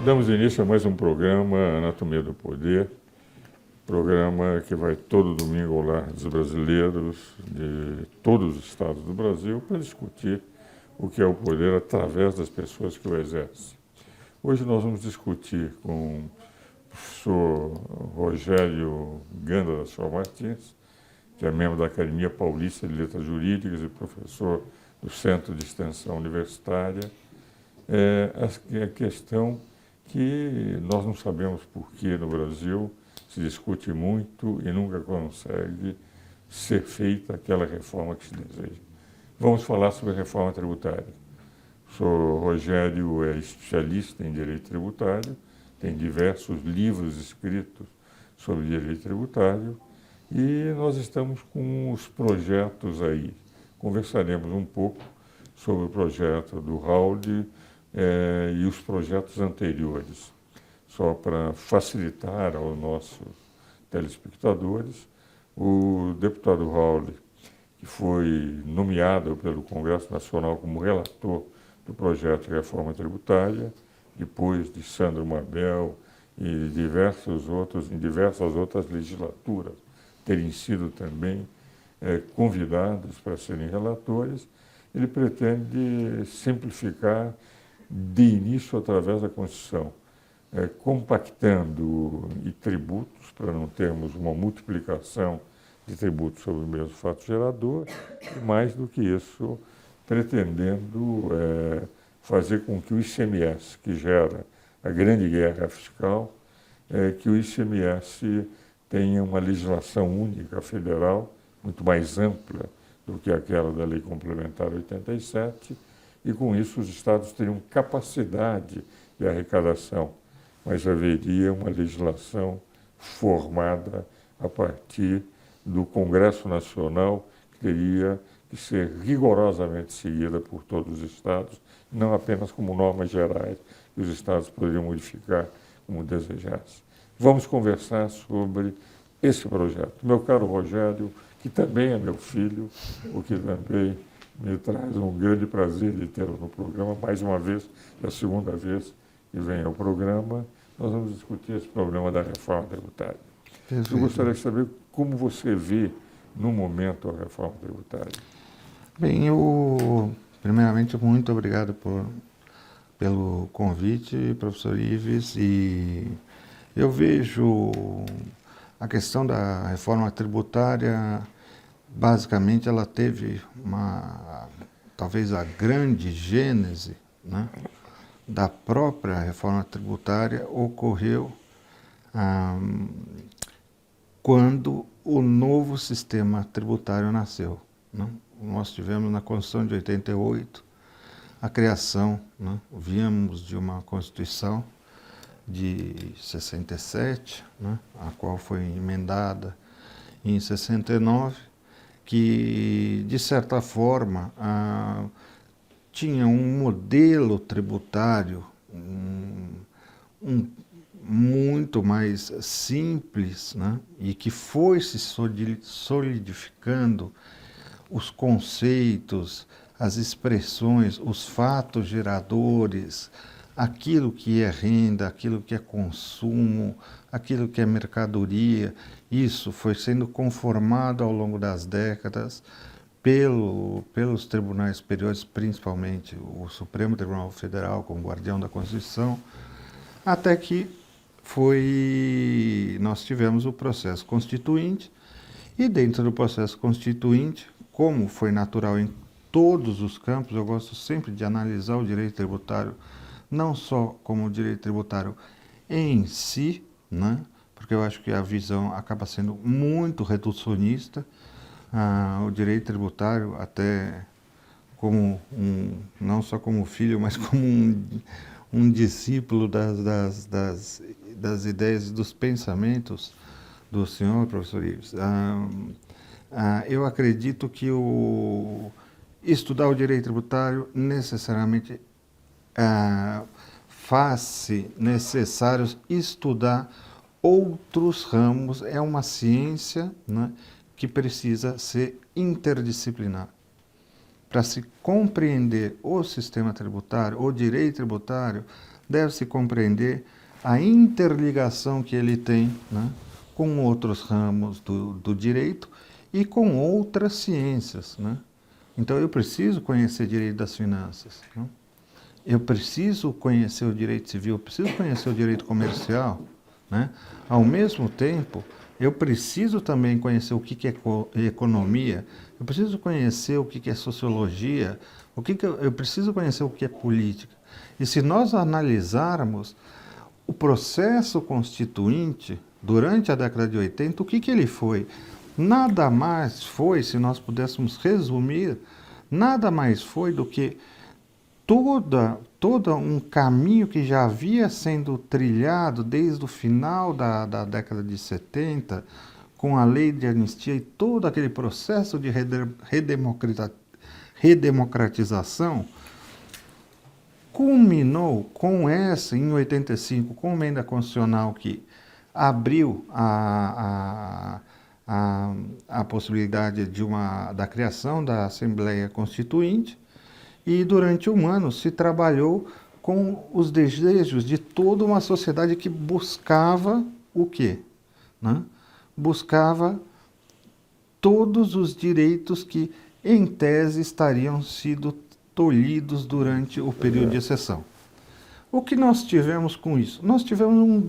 Damos início a mais um programa Anatomia do Poder, programa que vai todo domingo ao lar dos brasileiros de todos os estados do Brasil para discutir o que é o poder através das pessoas que o exercem. Hoje nós vamos discutir com o professor Rogério Ganda da Silva Martins, que é membro da Academia Paulista de Letras Jurídicas e professor do Centro de Extensão Universitária, a questão que nós não sabemos por que no Brasil se discute muito e nunca consegue ser feita aquela reforma que se deseja. Vamos falar sobre a reforma tributária. O senhor Rogério é especialista em direito tributário, tem diversos livros escritos sobre direito tributário e nós estamos com os projetos aí. Conversaremos um pouco sobre o projeto do Raul e os projetos anteriores. Só para facilitar aos nossos telespectadores, o deputado Raul, que foi nomeado pelo Congresso Nacional como relator do projeto de reforma tributária, depois de Sandro Mabel e em diversas outras legislaturas terem sido também convidados para serem relatores, ele pretende simplificar de início através da Constituição, compactando tributos, para não termos uma multiplicação de tributos sobre o mesmo fato gerador, e mais do que isso, pretendendo fazer com que o ICMS, que gera a grande guerra fiscal, que o ICMS tenha uma legislação única federal, muito mais ampla do que aquela da Lei Complementar 87, e com isso os estados teriam capacidade de arrecadação, mas haveria uma legislação formada a partir do Congresso Nacional, que teria que ser rigorosamente seguida por todos os estados, não apenas como normas gerais que os estados poderiam modificar como desejassem. Vamos conversar sobre esse projeto. Meu caro Rogério, que também é meu filho, o que também me traz um grande prazer de tê-lo no programa, mais uma vez, é a segunda vez que vem ao programa, nós vamos discutir esse problema da reforma tributária. Perfeito. Eu gostaria de saber como você vê, no momento, a reforma tributária. Bem, primeiramente, muito obrigado pelo convite, professor Ives, e eu vejo a questão da reforma tributária, basicamente, ela teve talvez a grande gênese, né, da própria reforma tributária ocorreu quando o novo sistema tributário nasceu, né? Nós tivemos na Constituição de 88 a criação, né? Viemos de uma Constituição de 67, né? A qual foi emendada em 69, que, de certa forma, tinha um modelo tributário muito mais simples, né? E que foi se solidificando os conceitos, as expressões, os fatos geradores, aquilo que é renda, aquilo que é consumo, aquilo que é mercadoria. Isso foi sendo conformado ao longo das décadas pelos tribunais superiores, principalmente o Supremo Tribunal Federal, como guardião da Constituição, até que nós tivemos o processo constituinte, e dentro do processo constituinte, como foi natural em todos os campos, eu gosto sempre de analisar o direito tributário, não só como o direito tributário em si, né? Porque eu acho que a visão acaba sendo muito reducionista. O direito tributário, até como não só como filho, mas como um discípulo das ideias e dos pensamentos do senhor, professor Ives, eu acredito que estudar o direito tributário necessariamente faz-se necessário estudar outros ramos. É uma ciência, né, que precisa ser interdisciplinar. Para se compreender o sistema tributário, o direito tributário, deve-se compreender a interligação que ele tem, né, com outros ramos do direito e com outras ciências, né? Então eu preciso conhecer direito das finanças, né? Eu preciso conhecer o direito civil, eu preciso conhecer o direito comercial, né? Ao mesmo tempo, eu preciso também conhecer o que é economia, eu preciso conhecer o que é sociologia, eu preciso conhecer o que é política. E se nós analisarmos o processo constituinte durante a década de 80, o que ele foi? Nada mais foi, se nós pudéssemos resumir, nada mais foi do que todo um caminho que já havia sendo trilhado desde o final da década de 70, com a lei de anistia e todo aquele processo de redemocratização, culminou com essa, em 85, com a emenda constitucional que abriu a possibilidade da criação da Assembleia Constituinte, e durante um ano se trabalhou com os desejos de toda uma sociedade que buscava o quê? Né? Buscava todos os direitos que, em tese, estariam sido tolhidos durante o período de exceção. O que nós tivemos com isso? Nós tivemos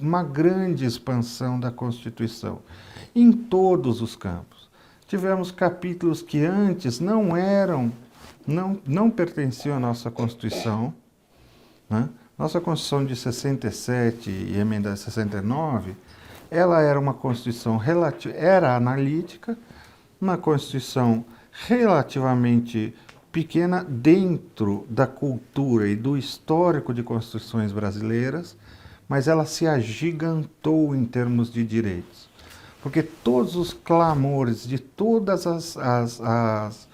uma grande expansão da Constituição, em todos os campos. Tivemos capítulos que antes não pertenciam à nossa Constituição, né? Nossa Constituição de 67 e emenda 69, ela era uma Constituição era analítica, uma Constituição relativamente pequena dentro da cultura e do histórico de constituições brasileiras, mas ela se agigantou em termos de direitos. Porque todos os clamores de todas as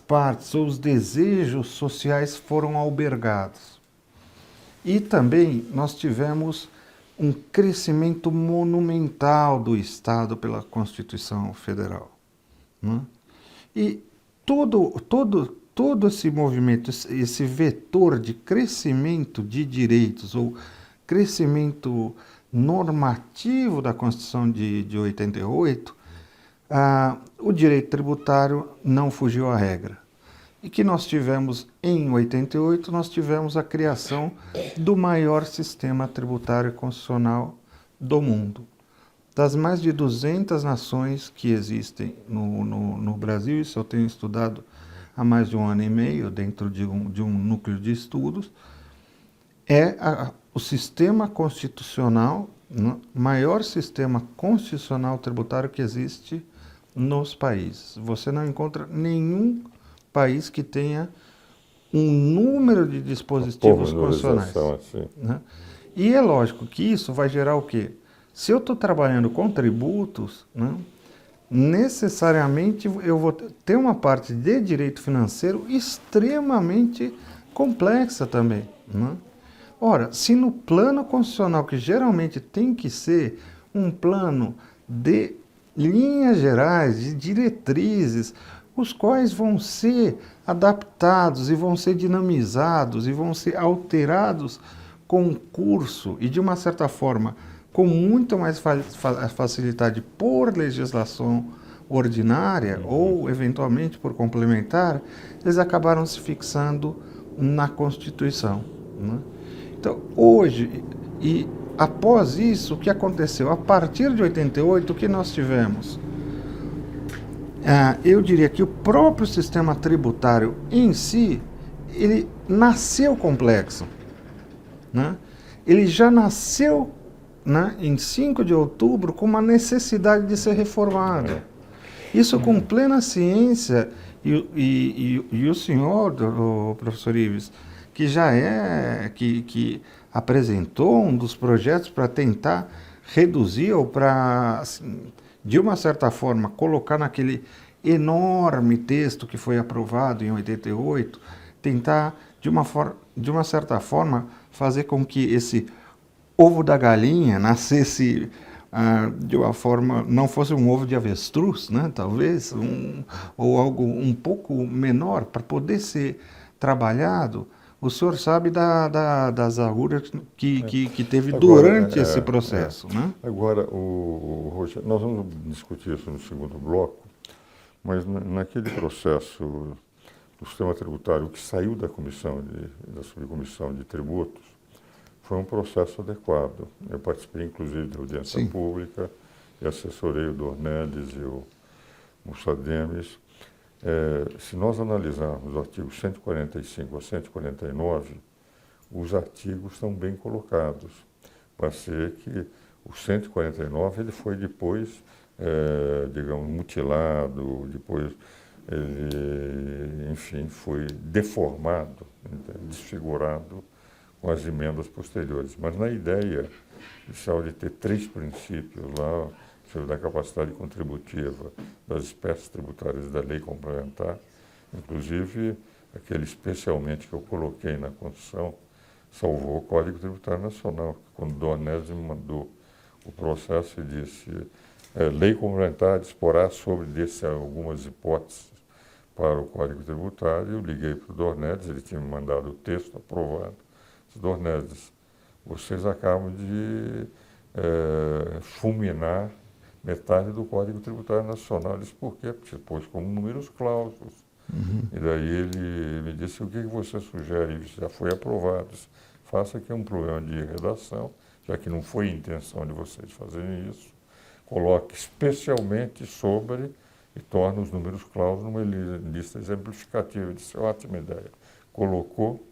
partes ou os desejos sociais foram albergados. E também nós tivemos um crescimento monumental do Estado pela Constituição Federal, né? E todo esse movimento, esse vetor de crescimento de direitos ou crescimento normativo da Constituição de 88, o direito tributário não fugiu à regra. E que nós tivemos, em 88, nós tivemos a criação do maior sistema tributário constitucional do mundo. Das mais de 200 nações que existem no Brasil, isso eu tenho estudado há mais de um ano e meio, dentro de um núcleo de estudos, o sistema constitucional, maior sistema constitucional tributário que existe nos países. Você não encontra nenhum país que tenha um número de dispositivos constitucionais. Assim. Né? E é lógico que isso vai gerar o quê? Se eu estou trabalhando com tributos, né, necessariamente eu vou ter uma parte de direito financeiro extremamente complexa também, né? Ora, se no plano constitucional, que geralmente tem que ser um plano de linhas gerais, de diretrizes, os quais vão ser adaptados e vão ser dinamizados e vão ser alterados com o curso e, de uma certa forma, com muito mais facilidade por legislação ordinária ou, eventualmente, por complementar, eles acabaram se fixando na Constituição, né? Então, hoje, e após isso, o que aconteceu? A partir de 88, o que nós tivemos? Eu diria que o próprio sistema tributário em si, ele nasceu complexo, né? Ele já nasceu, né, em 5 de outubro com uma necessidade de ser reformado. Isso com plena ciência, e o senhor, o professor Ives, que já que apresentou um dos projetos para tentar reduzir ou para, assim, de uma certa forma, colocar naquele enorme texto que foi aprovado em 88, tentar, de uma certa forma, fazer com que esse ovo da galinha nascesse de uma forma, não fosse um ovo de avestruz, né, talvez, ou algo um pouco menor, para poder ser trabalhado, O senhor sabe das agruras que teve Agora, durante esse processo, né? Agora, Rogério, nós vamos discutir isso no segundo bloco, mas naquele processo do sistema tributário, o que saiu da da subcomissão de tributos, foi um processo adequado. Eu participei, inclusive, de audiência Sim. pública e assessorei o Dornelles e o Mussademes. Se nós analisarmos os artigos 145 a 149, os artigos estão bem colocados. Para ser que o 149 ele foi depois, digamos, mutilado, depois ele, enfim, foi deformado, desfigurado com as emendas posteriores. Mas na ideia inicial de ter 3 princípios lá, da capacidade contributiva, das espécies tributárias da lei complementar, inclusive aquele especialmente que eu coloquei na Constituição, salvou o Código Tributário Nacional. Quando o Dornelles me mandou o processo e disse lei complementar disporá sobre algumas hipóteses para o Código Tributário, eu liguei para o Dornelles, ele tinha me mandado o texto aprovado. Disse, Dornelles, vocês acabam de fulminar metade do Código Tributário Nacional. Eu disse, por quê? Porque pôs como números clausos. E daí ele me disse, o que você sugere? Isso já foi aprovado. Disse, faça aqui um problema de redação, já que não foi a intenção de vocês fazerem isso. Coloque especialmente sobre e torne os números clausos numa lista exemplificativa. Eu disse, ótima ideia. Colocou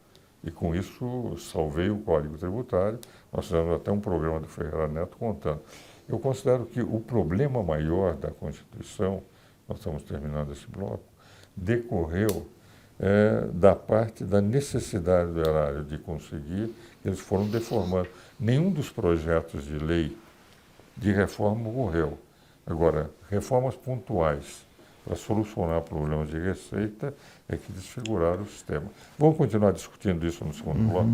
e com isso salvei o Código Tributário. Nós fizemos até um programa do Ferreira Neto contando. Eu considero que o problema maior da Constituição, nós estamos terminando esse bloco, decorreu da parte da necessidade do erário de conseguir, eles foram deformando. Nenhum dos projetos de lei de reforma ocorreu. Agora, reformas pontuais para solucionar problemas de receita é que desfiguraram o sistema. Vamos continuar discutindo isso no segundo bloco?